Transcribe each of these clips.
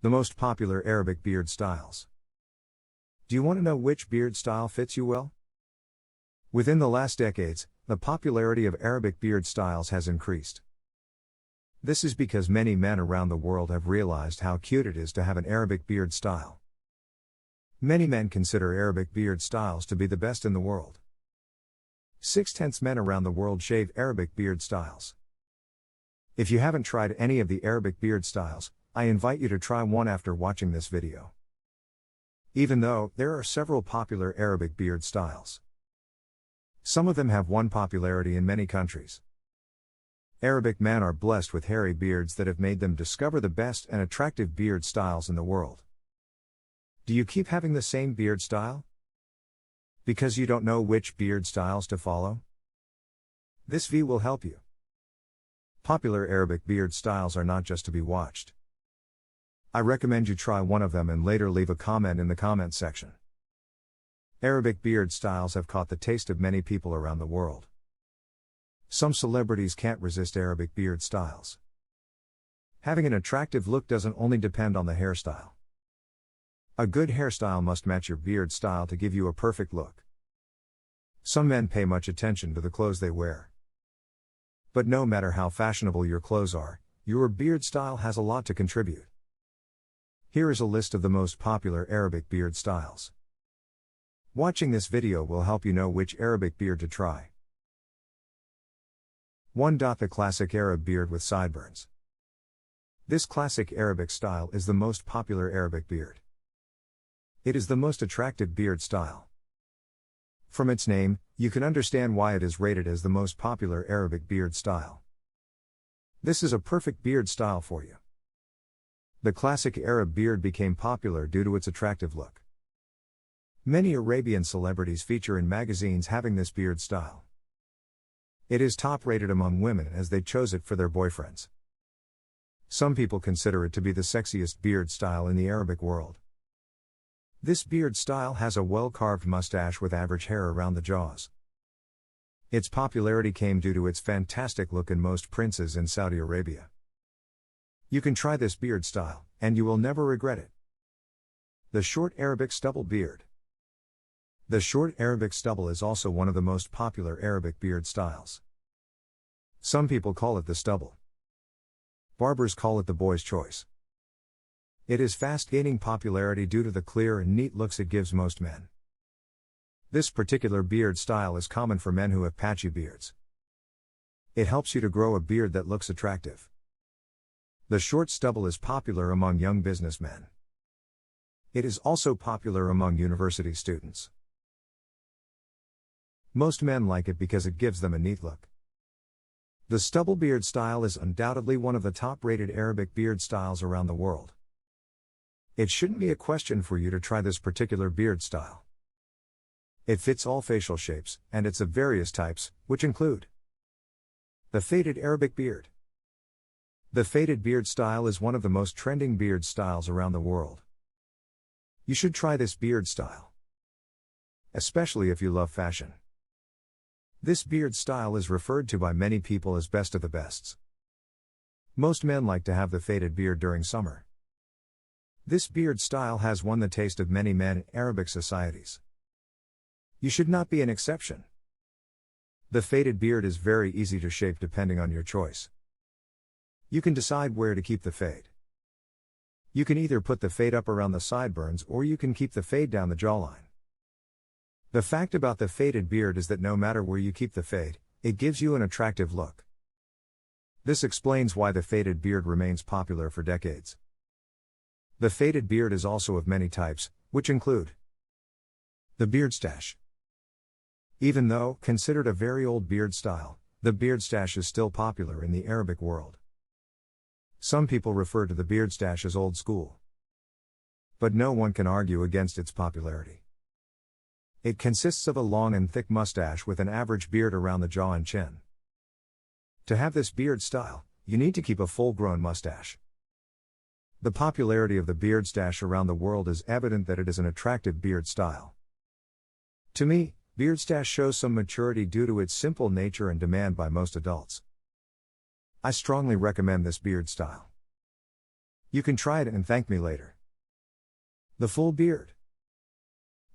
The most popular Arabic beard styles. Do you want to know which beard style fits you well? Within the last decades, the popularity of Arabic beard styles has increased. This is because many men around the world have realized how cute it is to have an Arabic beard style. Many men consider Arabic beard styles to be the best in the world. 6/10 men around the world shave Arabic beard styles. If you haven't tried any of the Arabic beard styles, I invite you to try one after watching this video. Even though there are several popular Arabic beard styles, some of them have won popularity in many countries. Arabic men are blessed with hairy beards that have made them discover the best and attractive beard styles in the world. Do you keep having the same beard style because you don't know which beard styles to follow? This video will help you. Popular Arabic beard styles are not just to be watched. I recommend you try one of them and later leave a comment in the comment section. Arabic beard styles have caught the taste of many people around the world. Some celebrities can't resist Arabic beard styles. Having an attractive look doesn't only depend on the hairstyle. A good hairstyle must match your beard style to give you a perfect look. Some men pay much attention to the clothes they wear. But no matter how fashionable your clothes are, your beard style has a lot to contribute. Here is a list of the most popular Arabic beard styles. Watching this video will help you know which Arabic beard to try. 1. The classic Arab beard with sideburns. This classic Arabic style is the most popular Arabic beard. It is the most attractive beard style. From its name, you can understand why it is rated as the most popular Arabic beard style. This is a perfect beard style for you. The classic Arab beard became popular due to its attractive look. Many Arabian celebrities feature in magazines having this beard style. It is top-rated among women as they chose it for their boyfriends. Some people consider it to be the sexiest beard style in the Arabic world. This beard style has a well-carved mustache with average hair around the jaws. Its popularity came due to its fantastic look in most princes in Saudi Arabia. You can try this beard style, and you will never regret it. The short Arabic stubble beard. The short Arabic stubble is also one of the most popular Arabic beard styles. Some people call it the stubble. Barbers call it the boy's choice. It is fast gaining popularity due to the clear and neat looks it gives most men. This particular beard style is common for men who have patchy beards. It helps you to grow a beard that looks attractive. The short stubble is popular among young businessmen. It is also popular among university students. Most men like it because it gives them a neat look. The stubble beard style is undoubtedly one of the top-rated Arabic beard styles around the world. It shouldn't be a question for you to try this particular beard style. It fits all facial shapes, and it's of various types, which include the faded Arabic beard. The faded beard style is one of the most trending beard styles around the world. You should try this beard style, especially if you love fashion. This beard style is referred to by many people as best of the bests. Most men like to have the faded beard during summer. This beard style has won the taste of many men in Arabic societies. You should not be an exception. The faded beard is very easy to shape depending on your choice. You can decide where to keep the fade. You can either put the fade up around the sideburns or you can keep the fade down the jawline. The fact about the faded beard is that no matter where you keep the fade, it gives you an attractive look. This explains why the faded beard remains popular for decades. The faded beard is also of many types, which include the Beardstache. Even though considered a very old beard style, the Beardstache is still popular in the Arabic world. Some people refer to the Beardstache as old school. But no one can argue against its popularity. It consists of a long and thick mustache with an average beard around the jaw and chin. To have this beard style, you need to keep a full-grown mustache. The popularity of the Beardstache around the world is evident that it is an attractive beard style. To me, Beardstache shows some maturity due to its simple nature and demand by most adults. I strongly recommend this beard style. You can try it and thank me later. The full beard.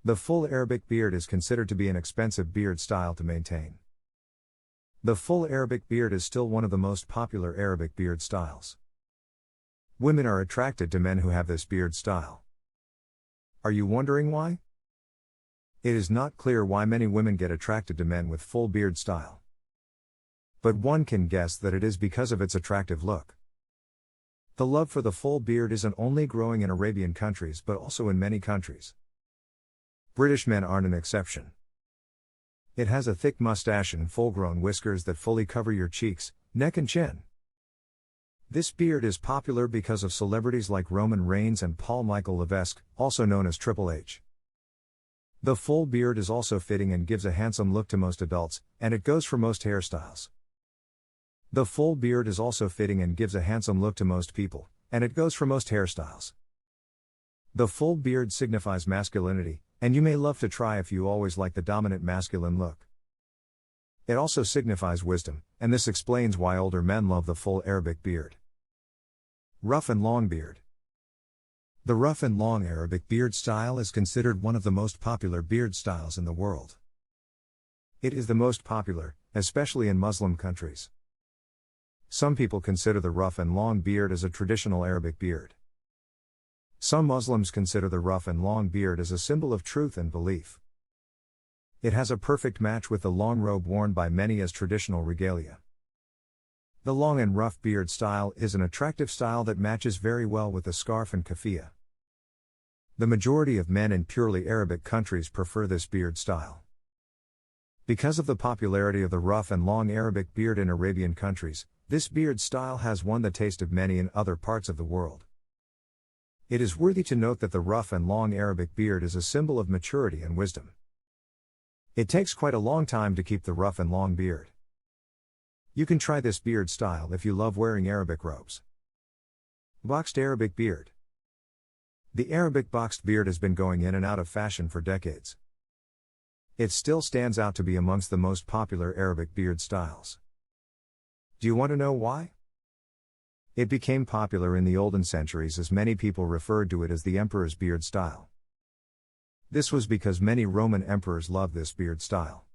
The full Arabic beard is considered to be an expensive beard style to maintain. The full Arabic beard is still one of the most popular Arabic beard styles. Women are attracted to men who have this beard style. Are you wondering why? It is not clear why many women get attracted to men with full beard style. But one can guess that it is because of its attractive look. The love for the full beard isn't only growing in Arabian countries but also in many countries. British men aren't an exception. It has a thick mustache and full-grown whiskers that fully cover your cheeks, neck and chin. This beard is popular because of celebrities like Roman Reigns and Paul Michael Levesque, also known as Triple H. The full beard is also fitting and gives a handsome look to most adults, and it goes for most hairstyles. The full beard is also fitting and gives a handsome look to most people, and it goes for most hairstyles. The full beard signifies masculinity, and you may love to try if you always like the dominant masculine look. It also signifies wisdom, and this explains why older men love the full Arabic beard. Rough and long beard. The rough and long Arabic beard style is considered one of the most popular beard styles in the world. It is the most popular, especially in Muslim countries. Some people consider the rough and long beard as a traditional Arabic beard. Some Muslims consider the rough and long beard as a symbol of truth and belief. It has a perfect match with the long robe worn by many as traditional regalia. The long and rough beard style is an attractive style that matches very well with the scarf and keffiyeh. The majority of men in purely Arabic countries prefer this beard style. Because of the popularity of the rough and long Arabic beard in Arabian countries, this beard style has won the taste of many in other parts of the world. It is worthy to note that the rough and long Arabic beard is a symbol of maturity and wisdom. It takes quite a long time to keep the rough and long beard. You can try this beard style if you love wearing Arabic robes. Boxed Arabic beard. The Arabic boxed beard has been going in and out of fashion for decades. It still stands out to be amongst the most popular Arabic beard styles. Do you want to know why? It became popular in the olden centuries as many people referred to it as the emperor's beard style. This was because many Roman emperors loved this beard style.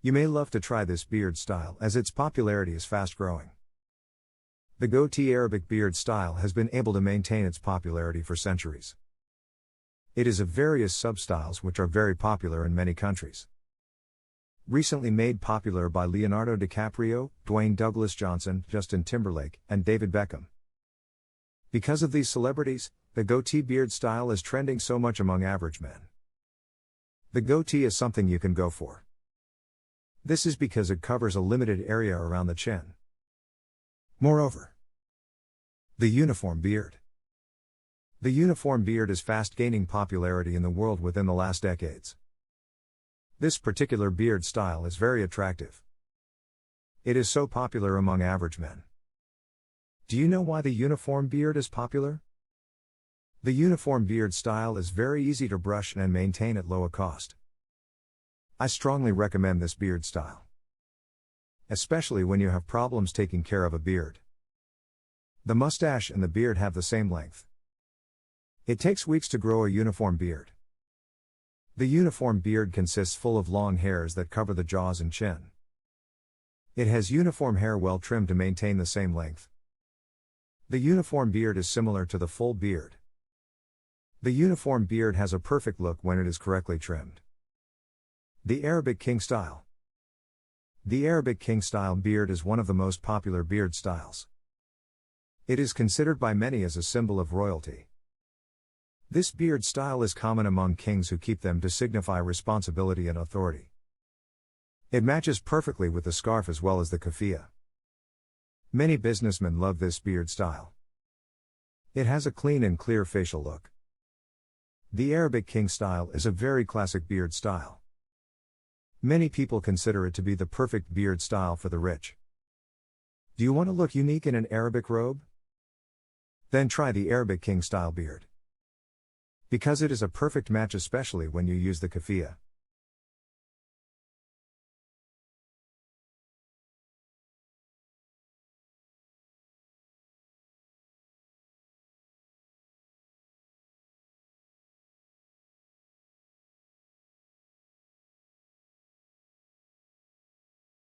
You may love to try this beard style as its popularity is fast growing. The goatee Arabic beard style has been able to maintain its popularity for centuries. It is of various substyles which are very popular in many countries. Recently made popular by Leonardo DiCaprio, Dwayne Douglas Johnson, Justin Timberlake, and David Beckham. Because of these celebrities, the goatee beard style is trending so much among average men. The goatee is something you can go for. This is because it covers a limited area around the chin. Moreover, the uniform beard. The uniform beard is fast gaining popularity in the world within the last decades. This particular beard style is very attractive. It is so popular among average men. Do you know why the uniform beard is popular? The uniform beard style is very easy to brush and maintain at low cost. I strongly recommend this beard style, especially when you have problems taking care of a beard. The mustache and the beard have the same length. It takes weeks to grow a uniform beard. The uniform beard consists full of long hairs that cover the jaws and chin. It has uniform hair well trimmed to maintain the same length. The uniform beard is similar to the full beard. The uniform beard has a perfect look when it is correctly trimmed. The Arabic King Style. The Arabic King Style beard is one of the most popular beard styles. It is considered by many as a symbol of royalty. This beard style is common among kings who keep them to signify responsibility and authority. It matches perfectly with the scarf as well as the keffiyeh. Many businessmen love this beard style. It has a clean and clear facial look. The Arabic King Style is a very classic beard style. Many people consider it to be the perfect beard style for the rich. Do you want to look unique in an Arabic robe? Then try the Arabic King Style beard. Because it is a perfect match especially when you use the keffiyeh.